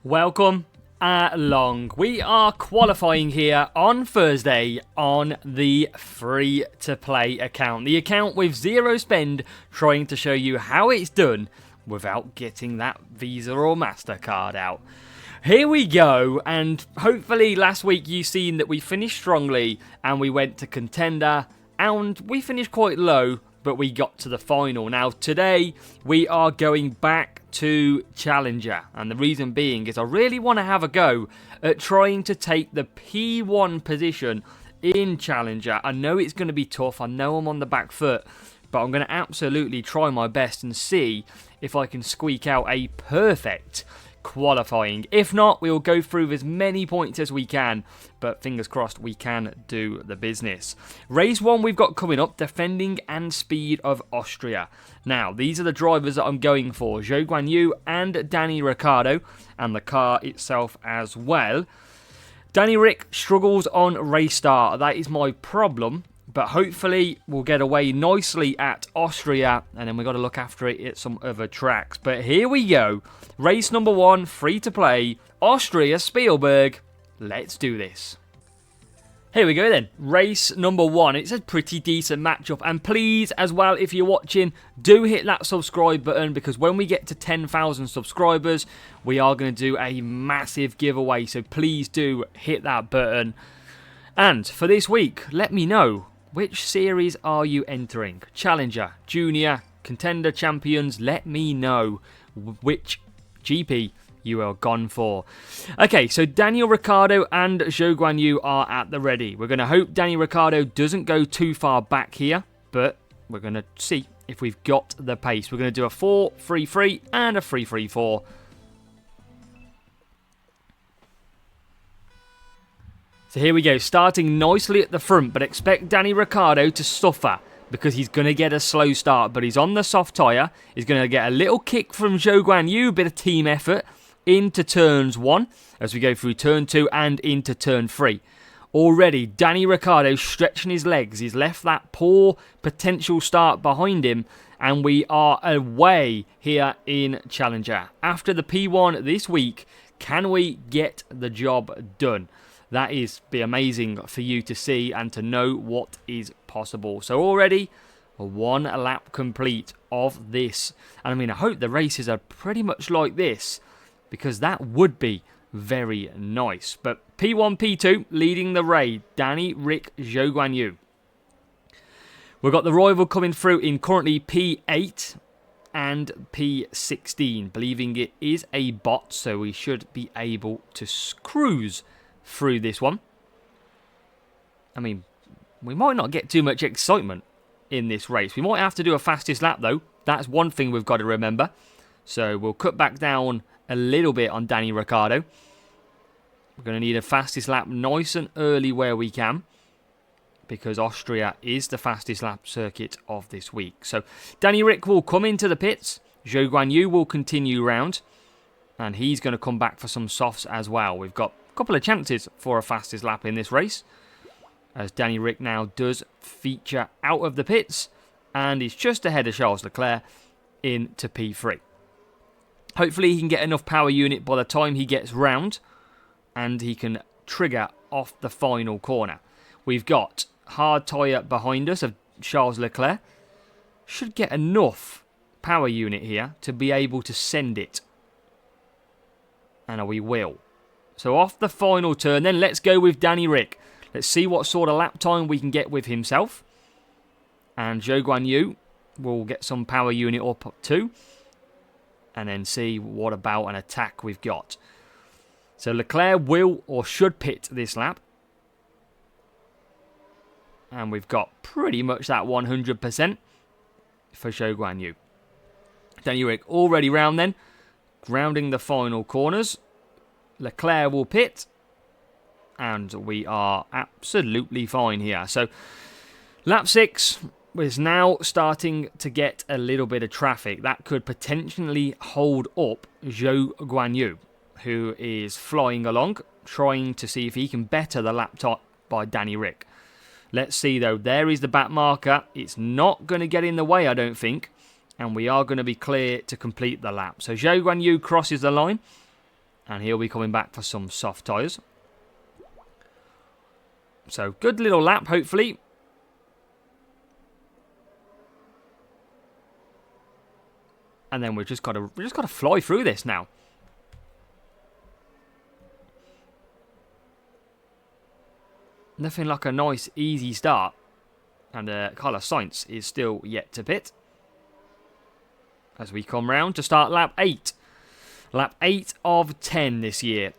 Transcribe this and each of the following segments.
Welcome along. We are qualifying here on Thursday on the free-to-play account. The account with zero spend, trying to show you how it's done without getting that Visa or MasterCard out. Here we go, and hopefully last week you've seen that we finished strongly and we went to contender and we finished quite low, but we got to the final. Now today we are going back to Challenger, and the reason being is I really want to have a go at trying to take the P1 position in Challenger. I know it's going to be tough, I know I'm on the back foot, but I'm going to absolutely try my best and see if I can squeak out a perfect qualifying. If not, we'll go through as many points as we can, but fingers crossed we can do the business. Race 1 we've got coming up, defending and speed of Austria. Now, these are the drivers that I'm going for, Zhou Guanyu and Danny Ricciardo, and the car itself as well. Danny Rick struggles on race start, that is my problem, but hopefully we'll get away nicely at Austria, and then we've got to look after it at some other tracks. But here we go. Race number 1, free to play, Austria Spielberg. Let's do this. Here we go then. Race number 1. It's a pretty decent matchup. And please, as well, if you're watching, do hit that subscribe button, because when we get to 10,000 subscribers, we are going to do a massive giveaway. So please do hit that button. And for this week, let me know, which series are you entering? Challenger, Junior, Contender, Champions? Let me know which GP you are gone for. Okay, so Daniel Ricciardo and Zhou Guanyu are at the ready. We're going to hope Daniel Ricciardo doesn't go too far back here, but we're going to see if we've got the pace. We're going to do a 4-3-3 and a 3-3-4. So here we go, starting nicely at the front, but expect Danny Ricciardo to suffer because he's going to get a slow start, but he's on the soft tyre. He's going to get a little kick from Zhou Guanyu, a bit of team effort, into turns 1 as we go through turn 2 and into turn 3. Already, Danny Ricciardo stretching his legs. He's left that poor potential start behind him, and we are away here in Challenger. After the P1 this week, can we get the job done? That is be amazing for you to see and to know what is possible. So already, 1 lap complete of this. And I mean, I hope the races are pretty much like this, because that would be very nice. But P1, P2, leading the raid, Danny, Rick, Zhou Guanyu. We've got the rival coming through in currently P8 and P16. Believing it is a bot, so we should be able to cruise through this one. I mean, we might not get too much excitement in this race. We might have to do a fastest lap though. That's one thing we've got to remember. So we'll cut back down a little bit on Danny Ricciardo. We're going to need a fastest lap nice and early where we can, because Austria is the fastest lap circuit of this week. So Danny Rick will come into the pits. Zhou Guanyu will continue round, and he's going to come back for some softs as well. We've got couple of chances for a fastest lap in this race, as Danny Rick now does feature out of the pits and is just ahead of Charles Leclerc into P3. Hopefully he can get enough power unit by the time he gets round and he can trigger off the final corner. We've got hard tyre behind us of Charles Leclerc. Should get enough power unit here to be able to send it, and we will. So off the final turn, then let's go with Danny Rick. Let's see what sort of lap time we can get with himself. And Zhou Guanyu will get some power unit up too. And then see what about an attack we've got. So Leclerc will or should pit this lap. And we've got pretty much that 100% for Zhou Guanyu. Danny Rick already round then. Grounding the final corners. Leclerc will pit, and we are absolutely fine here. So lap 6 is now starting to get a little bit of traffic. That could potentially hold up Zhou Guanyu, who is flying along, trying to see if he can better the lap time by Danny Rick. Let's see though, there is the back marker. It's not going to get in the way, I don't think, and we are going to be clear to complete the lap. So Zhou Guanyu crosses the line, And he'll be coming back for some soft tyres. So, good little lap, hopefully. And then we've just got to fly through this now. Nothing like a nice, easy start. And Carlos Sainz is still yet to pit. As we come round to start lap 8. Lap 8 of 10 this year.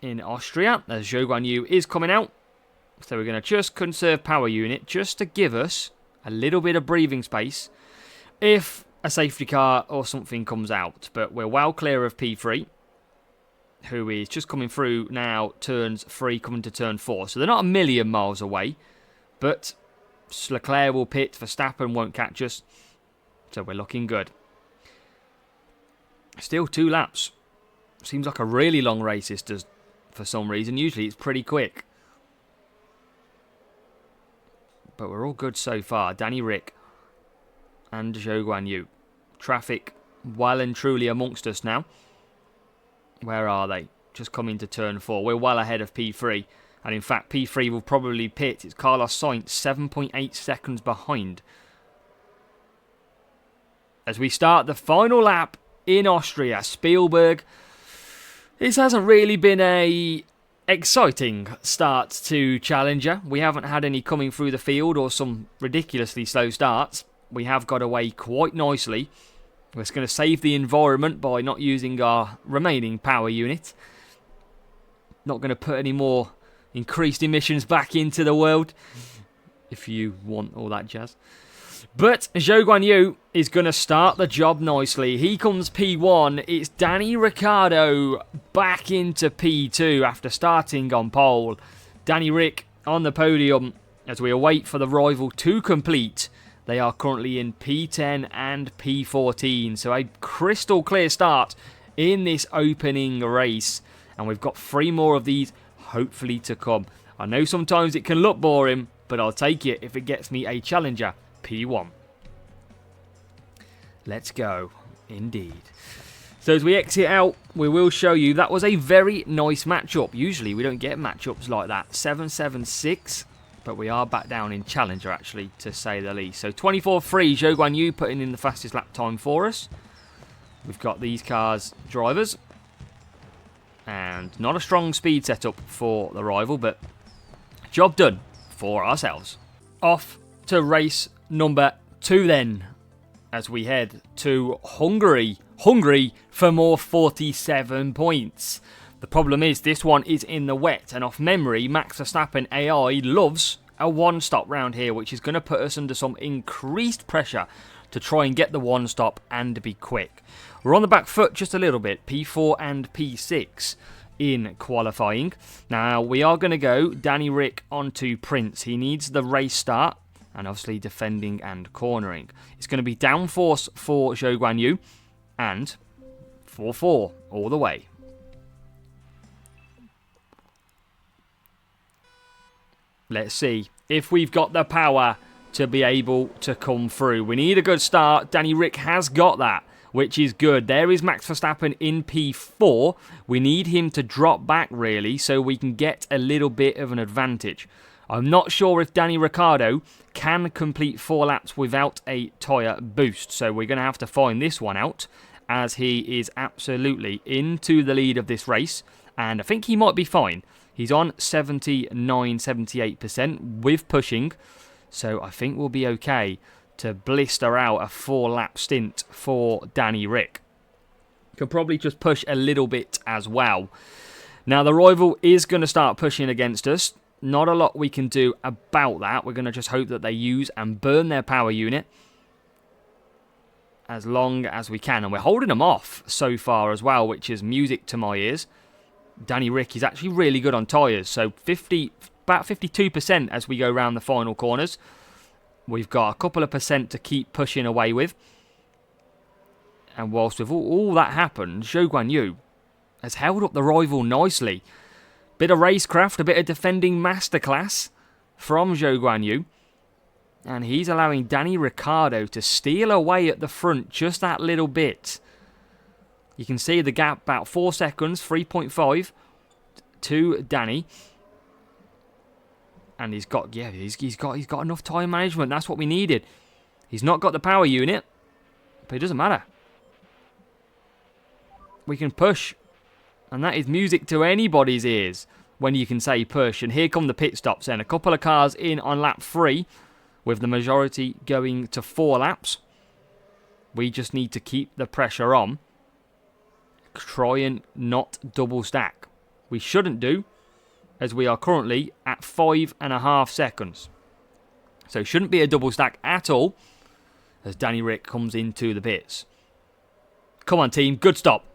In Austria, as Zhou Guanyu is coming out. So we're going to just conserve power unit, just to give us a little bit of breathing space if a safety car or something comes out. But we're well clear of P3, who is just coming through now, turns 3, coming to turn 4. So they're not a million miles away, but Leclerc will pit, Verstappen won't catch us. So we're looking good. Still 2 laps. Seems like a really long race this does for some reason. Usually it's pretty quick. But we're all good so far. Danny Rick and Zhou Guanyu. Traffic well and truly amongst us now. Where are they? Just coming to turn 4. We're well ahead of P3. And in fact, P3 will probably pit. It's Carlos Sainz, 7.8 seconds behind. As we start the final lap in Austria, Spielberg. This hasn't really been a exciting start to Challenger. We haven't had any coming through the field or some ridiculously slow starts. We have got away quite nicely. We're just going to save the environment by not using our remaining power unit. Not going to put any more increased emissions back into the world, if you want all that jazz. But Zhou Guanyu is going to start the job nicely. He comes P1. It's Danny Ricciardo back into P2 after starting on pole. Danny Rick on the podium as we await for the rival to complete. They are currently in P10 and P14. So a crystal clear start in this opening race. And we've got 3 more of these hopefully to come. I know sometimes it can look boring, but I'll take it if it gets me a Challenger P1. Let's go. Indeed. So as we exit out, we will show you that was a very nice matchup. Usually we don't get matchups like that. 7-7-6. But we are back down in Challenger, actually, to say the least. So 24-3, Zhou Guanyu putting in the fastest lap time for us. We've got these cars' drivers. And not a strong speed setup for the rival, but job done for ourselves. Off to race number 2 then, as we head to Hungary. Hungary for more 47 points. The problem is this one is in the wet, and off memory, Max Verstappen AI loves a one-stop round here, which is going to put us under some increased pressure to try and get the one-stop and be quick. We're on the back foot just a little bit, P4 and P6 in qualifying. Now, we are going to go Danny Rick onto Prince. He needs the race start, and obviously defending and cornering. It's going to be downforce for Zhou Guanyu, and 4-4 all the way. Let's see if we've got the power to be able to come through. We need a good start. Danny Rick has got that, which is good. There is Max Verstappen in P4. We need him to drop back, really, so we can get a little bit of an advantage. I'm not sure if Danny Ricciardo can complete 4 laps without a tyre boost, so we're going to have to find this one out, as he is absolutely into the lead of this race, and I think he might be fine. He's on 79-78% with pushing, so I think we'll be okay to blister out a 4-lap stint for Danny Rick. Can probably just push a little bit as well. Now, the rival is going to start pushing against us. Not a lot we can do about that. We're going to just hope that they use and burn their power unit as long as we can. And we're holding them off so far as well, which is music to my ears. Danny Rick is actually really good on tyres. So about 52% as we go around the final corners. We've got a couple of percent to keep pushing away with. And whilst with all that happens, Zhou Guanyu has held up the rival nicely. Bit of racecraft, a bit of defending masterclass from Zhou Guanyu. And he's allowing Danny Ricciardo to steal away at the front just that little bit. You can see the gap about 4 seconds, 3.5 to Danny. And he's got enough time management. That's what we needed. He's not got the power unit, but it doesn't matter. We can push, and that is music to anybody's ears when you can say push. And here come the pit stops then. A couple of cars in on lap 3, with the majority going to 4 laps. We just need to keep the pressure on. Try and not double stack. We shouldn't do, as we are currently at 5.5 seconds. So it shouldn't be a double stack at all, as Danny Rick comes into the pits. Come on, team. Good stop.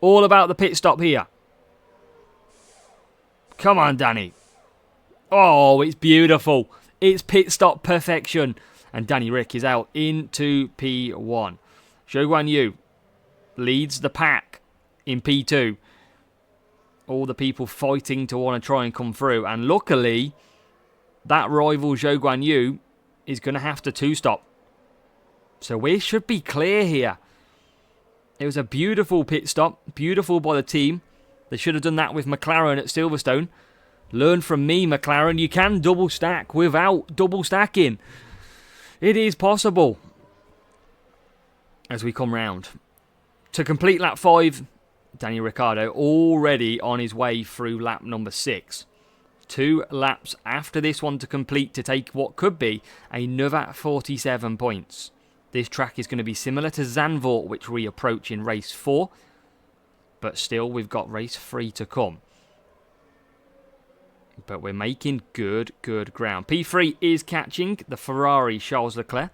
All about the pit stop here. Come on, Danny. Oh, it's beautiful. It's pit stop perfection. And Danny Rick is out into P1. Zhou Guan Yu leads the pack in P2. All the people fighting to want to try and come through. And luckily, that rival Zhou Guan Yu is going to have to 2-stop. So we should be clear here. It was a beautiful pit stop. Beautiful by the team. They should have done that with McLaren at Silverstone. Learn from me, McLaren. You can double stack without double stacking. It is possible. As we come round. To complete lap 5, Danny Ricciardo already on his way through lap number 6. 2 laps after this one to complete to take what could be another 47 points. This track is going to be similar to Zandvoort, which we approach in race 4. But still, we've got race 3 to come. But we're making good ground. P3 is catching the Ferrari Charles Leclerc.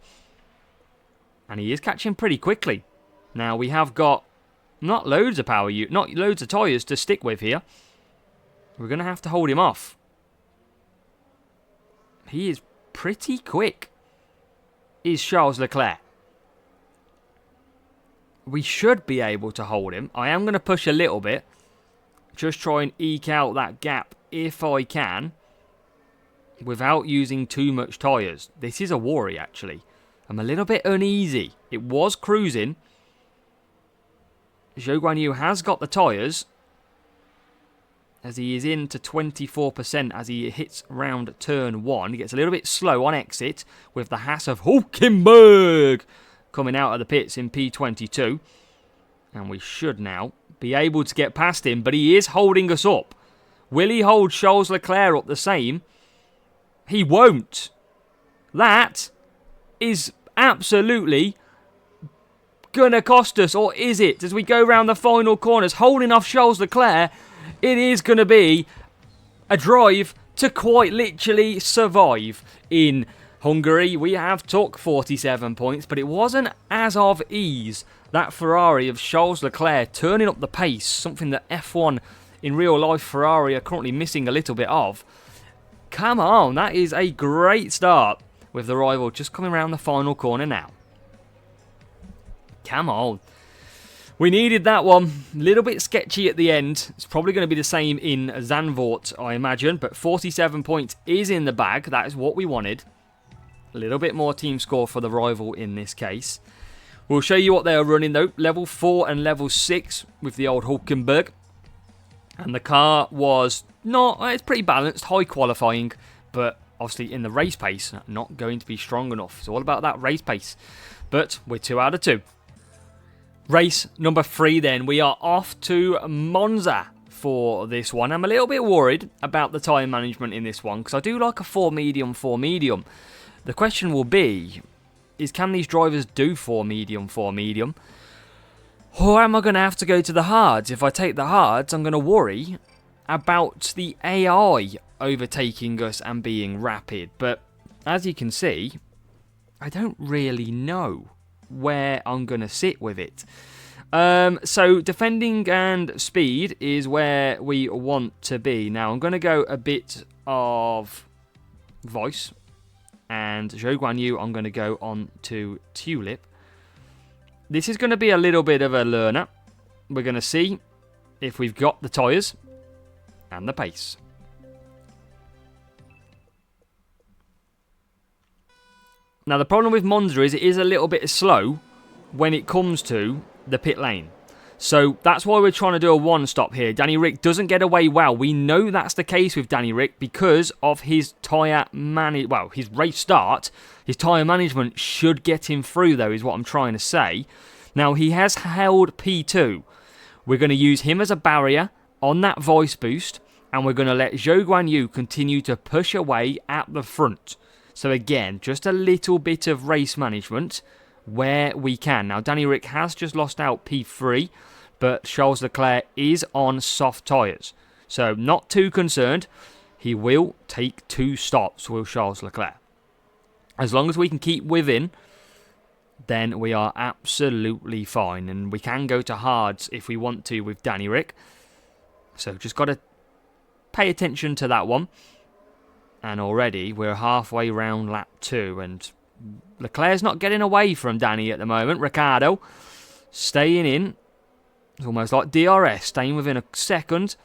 And he is catching pretty quickly. Now, we have got not loads of not loads of tyres to stick with here. We're going to have to hold him off. He is pretty quick, is Charles Leclerc. We should be able to hold him. I am going to push a little bit. Just try and eke out that gap if I can. Without using too much tyres. This is a worry, actually. I'm a little bit uneasy. It was cruising. Zhou Guan Yu has got the tyres. As he is into 24% as he hits round turn 1. He gets a little bit slow on exit with the Haas of Hulkenberg coming out of the pits in P22. And we should now be able to get past him, but he is holding us up. Will he hold Charles Leclerc up the same? He won't. That is absolutely gonna cost us, or is it? As we go round the final corners, holding off Charles Leclerc, it is going to be a drive to quite literally survive. In Hungary, we have took 47 points, but it wasn't as of ease. That Ferrari of Charles Leclerc turning up the pace, something that F1 in real life Ferrari are currently missing a little bit of. Come on, that is a great start with the rival just coming around the final corner now. Come on. We needed that one. A little bit sketchy at the end. It's probably going to be the same in Zandvoort, I imagine. But 47 points is in the bag. That is what we wanted. A little bit more team score for the rival in this case. We'll show you what they are running though. Level 4 and level 6 with the old Hulkenberg. And the car was it's pretty balanced. High qualifying. But obviously in the race pace, not going to be strong enough. It's all about that race pace. But we're 2 out of 2. Race number 3 then. We are off to Monza for this one. I'm a little bit worried about the tyre management in this one because I do like a 4 medium, 4 medium. The question will be, can these drivers do 4 medium, 4 medium? Or am I going to have to go to the hards? If I take the hards, I'm going to worry about the AI overtaking us and being rapid. But as you can see, I don't really know where I'm going to sit with it. So defending and speed is where we want to be. Now I'm going to go a bit of voice, and Zhou Guan Yu I'm going to go on to Tulip. This is going to be a little bit of a learner. We're going to see if we've got the tyres and the pace. Now, the problem with Monza is it is a little bit slow when it comes to the pit lane. So that's why we're trying to do a one-stop here. Danny Ric doesn't get away well. We know that's the case with Danny Ric because of his his race start. His tyre management should get him through, though, is what I'm trying to say. Now, he has held P2. We're going to use him as a barrier on that voice boost, and we're going to let Zhou Guanyu continue to push away at the front. So again, just a little bit of race management where we can. Now, Danny Ric has just lost out P3, but Charles Leclerc is on soft tyres. So not too concerned. He will take 2 stops with Charles Leclerc. As long as we can keep within, then we are absolutely fine. And we can go to hards if we want to with Danny Ric. So just got to pay attention to that one. And already we're halfway round lap 2. And Leclerc's not getting away from Danny at the moment. Ricciardo staying in. It's almost like DRS, staying within a second.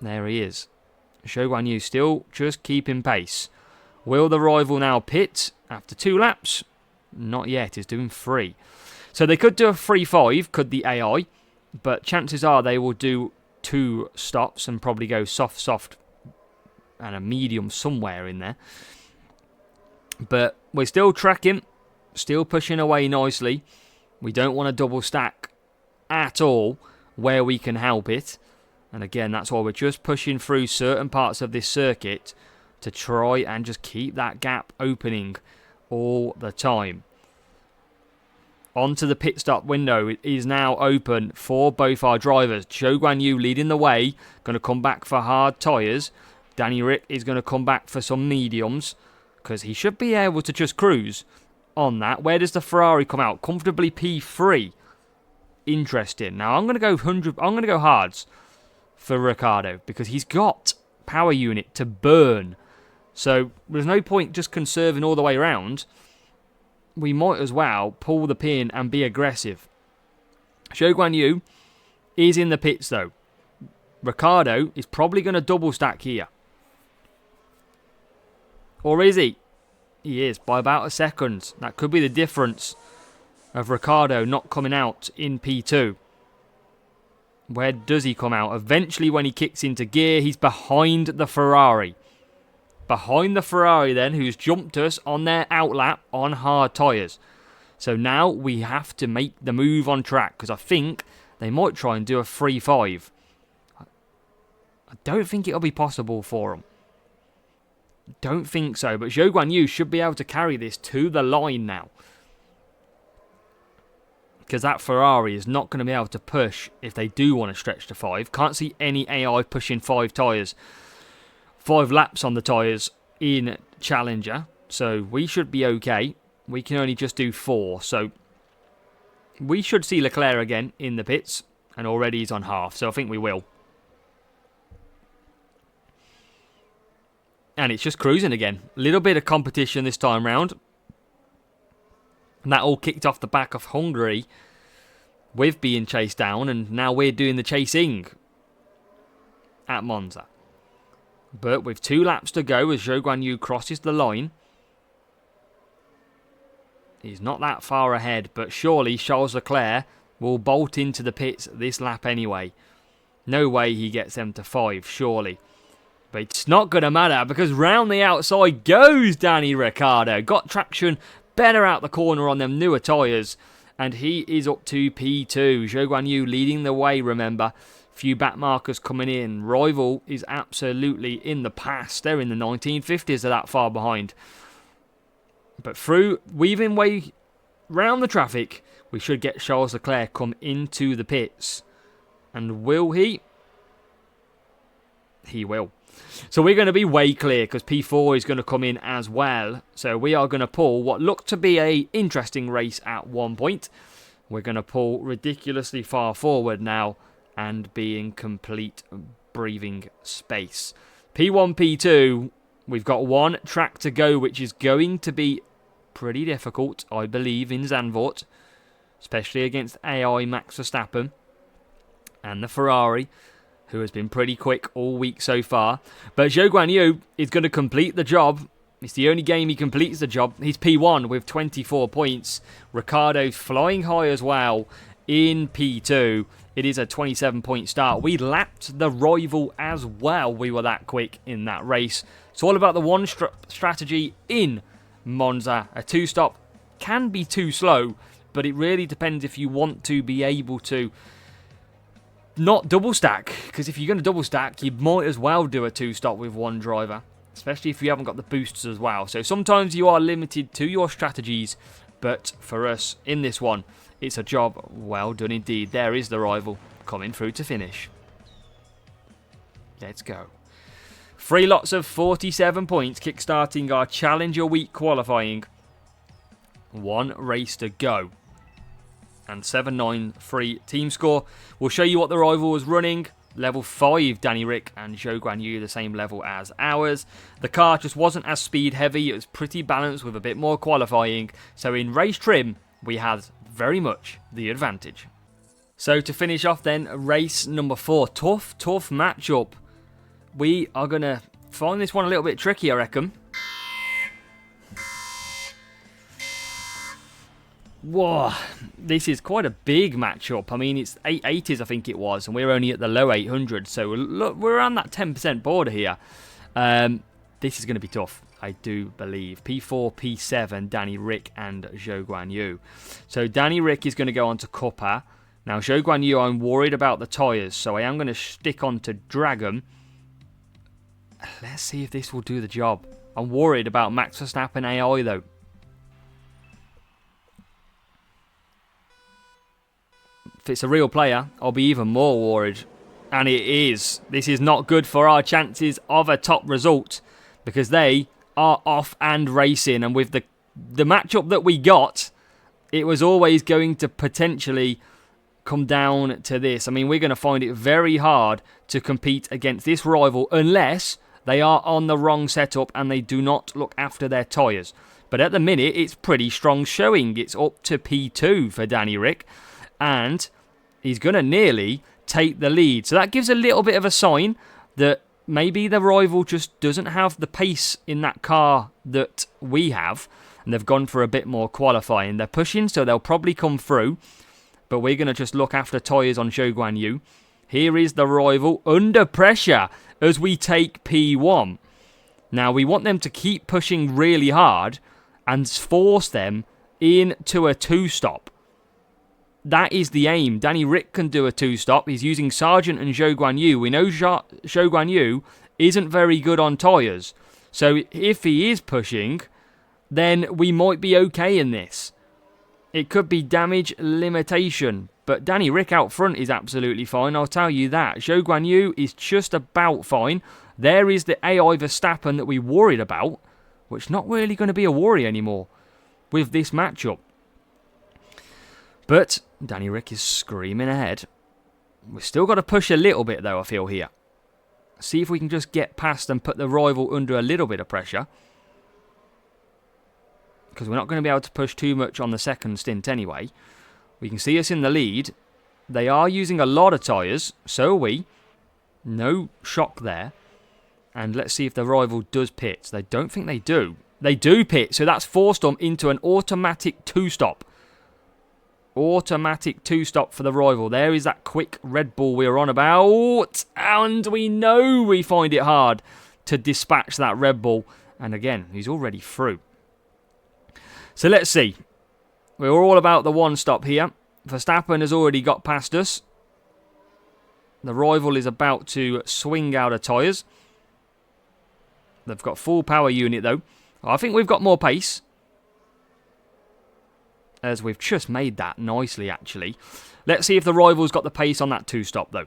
There he is. Zhou Guanyu still just keeping pace. Will the rival now pit after 2 laps? Not yet, he's doing 3. So they could do a 3-5, could the AI, but chances are they will do 2 stops and probably go soft, and a medium somewhere in there. But we're still tracking, still pushing away nicely. We don't want to double stack at all where we can help it. And again, that's why we're just pushing through certain parts of this circuit to try and just keep that gap opening all the time. Onto the pit stop window. It is now open for both our drivers. Zhou Guanyu leading the way, going to come back for hard tyres. Danny Ric is going to come back for some mediums because he should be able to just cruise on that. Where does the Ferrari come out? Comfortably P3. Interesting. Now I'm going to go 100. I'm going to go hards for Ricciardo because he's got power unit to burn. So there's no point just conserving all the way around. We might as well pull the pin and be aggressive. Zhou Guanyu is in the pits though. Ricciardo is probably going to double stack here. Or is he? He is, by about a second. That could be the difference of Ricciardo not coming out in P2. Where does he come out? Eventually when he kicks into gear, he's behind the Ferrari. Behind the Ferrari then, who's jumped us on their outlap on hard tyres. So now we have to make the move on track, because I think they might try and do a 3-5. I don't think it'll be possible for them. Don't think so, but Zhou Guanyu should be able to carry this to the line now. Because that Ferrari is not going to be able to push if they do want to stretch to 5. Can't see any AI pushing 5 tyres. 5 laps on the tyres in Challenger. So we should be okay. We can only just do 4. So we should see Leclerc again in the pits. And already he's on half. So I think we will. And it's just cruising again. A little bit of competition this time round. And that all kicked off the back of Hungary with being chased down. And now we're doing the chasing at Monza. But with 2 laps to go as Zhou Guanyu crosses the line. He's not that far ahead. But surely Charles Leclerc will bolt into the pits this lap anyway. No way he gets them to 5, surely. But it's not going to matter because round the outside goes Danny Ricciardo. Got traction better out the corner on them newer tyres. And he is up to P2. Zhou Guanyu leading the way, remember. Few back markers coming in. Rival is absolutely in the past. They're in the 1950s. They're that far behind. But through weaving way round the traffic, we should get Charles Leclerc come into the pits. And will he? He will. So we're going to be way clear because P4 is going to come in as well. So we are going to pull what looked to be a interesting race at one point. We're going to pull ridiculously far forward now and be in complete breathing space. P1, P2, we've got 1 track to go, which is going to be pretty difficult, I believe, in Zandvoort. Especially against AI Max Verstappen and the Ferrari, who has been pretty quick all week so far. But Zhou Guanyu is going to complete the job. It's the only game he completes the job. He's P1 with 24 points. Ricciardo's flying high as well in P2. It is a 27-point start. We lapped the rival as well. We were that quick in that race. It's all about the one strategy in Monza. A two-stop can be too slow, but it really depends if you want to be able to not double stack. Because if you're going to double stack, you might as well do a two-stop with one driver, especially if you haven't got the boosts as well. So sometimes you are limited to your strategies, but for us in this one, it's a job well done indeed. There is the rival coming through to finish. Let's go. 3 lots of 47 points, kickstarting our Challenger Week qualifying. 1 race to go. And 793 team score. We'll show you what the rival was running. Level 5, Danny Rick and Zhou Guanyu, the same level as ours. The car just wasn't as speed heavy. It was pretty balanced with a bit more qualifying. So in race trim, we had very much the advantage. So to finish off then, race number 4. Tough matchup. We are going to find this one a little bit tricky, I reckon. Whoa, this is quite a big matchup. I mean, it's 880s, I think it was, and we're only at the low 800s, so look, we're around that 10% border here. This is going to be tough, I do believe. P4, P7, Danny Rick and Zhou Guanyu. So Danny Rick is going to go on to Cuppa. Now, Zhou Guanyu, I'm worried about the tyres, so I am going to stick on to Dragon. Let's see if this will do the job. I'm worried about Max Verstappen AI, though. If it's a real player, I'll be even more worried. And it is. This is not good for our chances of a top result, because they are off and racing. And with the matchup that we got, it was always going to potentially come down to this. I mean, we're going to find it very hard to compete against this rival unless they are on the wrong setup and they do not look after their tyres. But at the minute, it's pretty strong showing. It's up to P2 for Danny Rick. And he's going to nearly take the lead. So that gives a little bit of a sign that maybe the rival just doesn't have the pace in that car that we have. And they've gone for a bit more qualifying. They're pushing, so they'll probably come through. But we're going to just look after tyres on Zhou Guanyu. Here is the rival under pressure as we take P1. Now, we want them to keep pushing really hard and force them into a two-stop. That is the aim. Danny Rick can do a two-stop. He's using Sargent and Zhou Guanyu. We know Zhou Guanyu isn't very good on tyres. So if he is pushing, then we might be okay in this. It could be damage limitation. But Danny Rick out front is absolutely fine, I'll tell you that. Zhou Guanyu is just about fine. There is the AI Verstappen that we worried about, which not really going to be a worry anymore with this matchup. But Danny Rick is screaming ahead. We've still got to push a little bit, though, I feel, here. See if we can just get past and put the rival under a little bit of pressure. Because we're not going to be able to push too much on the second stint anyway. We can see us in the lead. They are using a lot of tyres. So are we. No shock there. And let's see if the rival does pit. They don't think they do. They do pit. So that's forced them into an automatic two-stop. Automatic two-stop for the rival. There is that quick Red Bull we were on about. And we know we find it hard to dispatch that Red Bull. And again, he's already through. So let's see. We're all about the one stop here. Verstappen has already got past us. The rival is about to swing out of tyres. They've got full power unit though. I think we've got more pace. As we've just made that nicely actually. Let's see if the rival's got the pace on that two-stop though.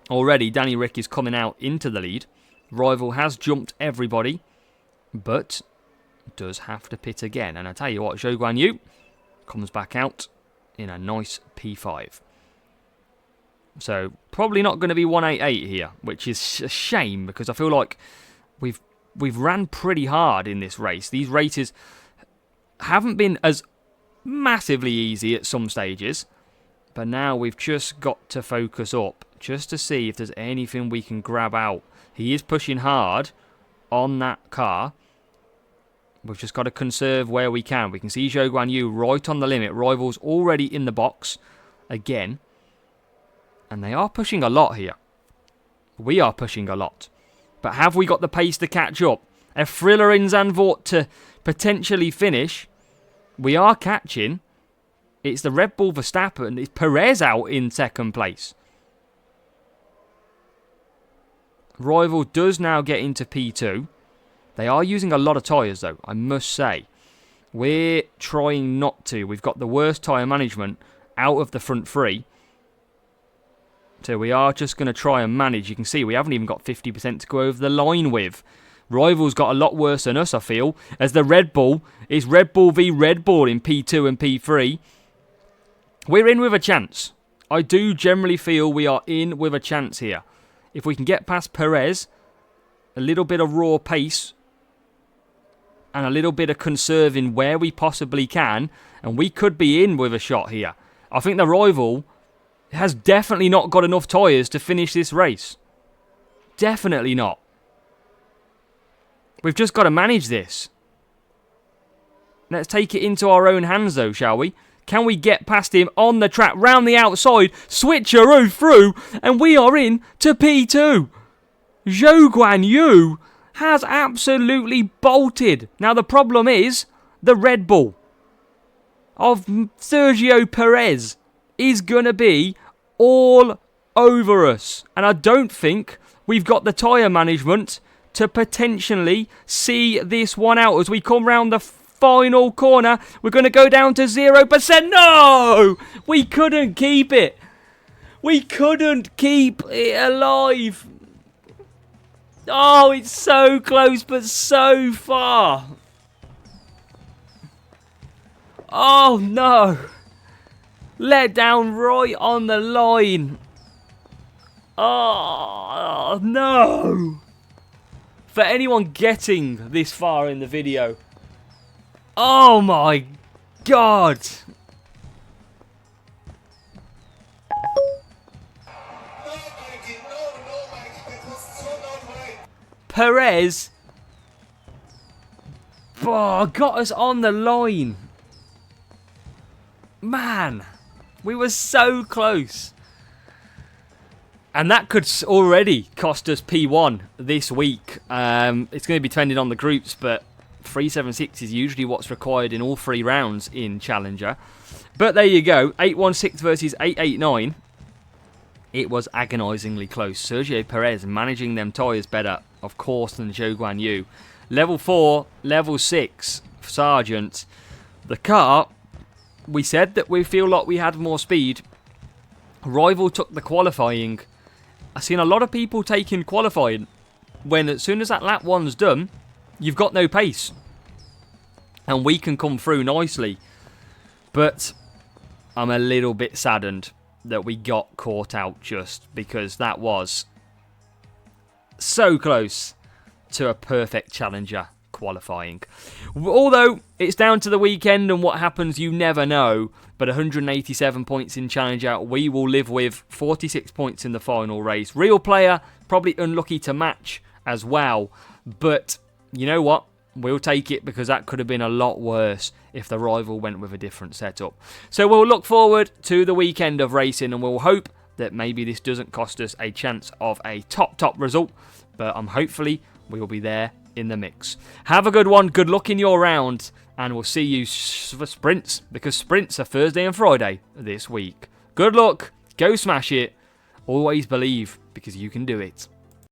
Already Danny Rick is coming out into the lead. Rival has jumped everybody. But does have to pit again. And I tell you what, Zhou Guanyu comes back out in a nice P5. So probably not going to be 188 here, which is a shame because I feel like we've ran pretty hard in this race. These races haven't been as massively easy at some stages, but now we've just got to focus up just to see if there's anything we can grab out. He is pushing hard on that car. We've just got to conserve where we can. We can see Zhou Guanyu right on the limit. Rival's already in the box again. And they are pushing a lot here. We are pushing a lot. But have we got the pace to catch up? A thriller in Zandvoort to potentially finish. We are catching. It's the Red Bull Verstappen. It's Perez out in second place. Rival does now get into P2. They are using a lot of tyres though, I must say. We're trying not to. We've got the worst tyre management out of the front three. So we are just going to try and manage. You can see we haven't even got 50% to go over the line with. Rival's got a lot worse than us, I feel, as the Red Bull is Red Bull v Red Bull in P2 and P3. We're in with a chance. I do generally feel we are in with a chance here. If we can get past Perez, a little bit of raw pace, and a little bit of conserving where we possibly can, and we could be in with a shot here. I think the Rival has definitely not got enough tyres to finish this race. Definitely not. We've just got to manage this. Let's take it into our own hands though, shall we? Can we get past him on the track, round the outside, switcheroo through, and we are in to P2. Zhou Guan Yu has absolutely bolted. Now the problem is, the Red Bull of Sergio Perez is going to be all over us. And I don't think we've got the tyre management to potentially see this one out as we come round the final corner. We're going to go down to 0%. No! We couldn't keep it. We couldn't keep it alive. Oh, it's so close, but so far. Oh, no. Let down right on the line. Oh, no. For anyone getting this far in the video, oh my God. Perez got us on the line. Man, we were so close. And that could already cost us P1 this week. It's going to be depending on the groups, but 376 is usually what's required in all 3 rounds in Challenger. But there you go, 816 versus 889. It was agonisingly close. Sergio Perez managing them tyres better, of course, than Zhou Guan Yu. Level 4, level 6, Sargent. The car, we said that we feel like we had more speed. Rival took the qualifying. I've seen a lot of people taking qualifying when as soon as that lap 1's done, you've got no pace. And we can come through nicely. But I'm a little bit saddened that we got caught out just because that was so close to a perfect Challenger qualifying. Although it's down to the weekend and what happens you never know, but 187 points in Challenger, we will live with 46 points in the final race. Real player, probably unlucky to match as well, but you know what? We'll take it because that could have been a lot worse if the Rival went with a different setup. So we'll look forward to the weekend of racing and we'll hope that maybe this doesn't cost us a chance of a top result, but hopefully we will be there in the mix. Have a good one, good luck in your round, and we'll see you for sprints, because sprints are Thursday and Friday this week. Good luck, go smash it, always believe, because you can do it.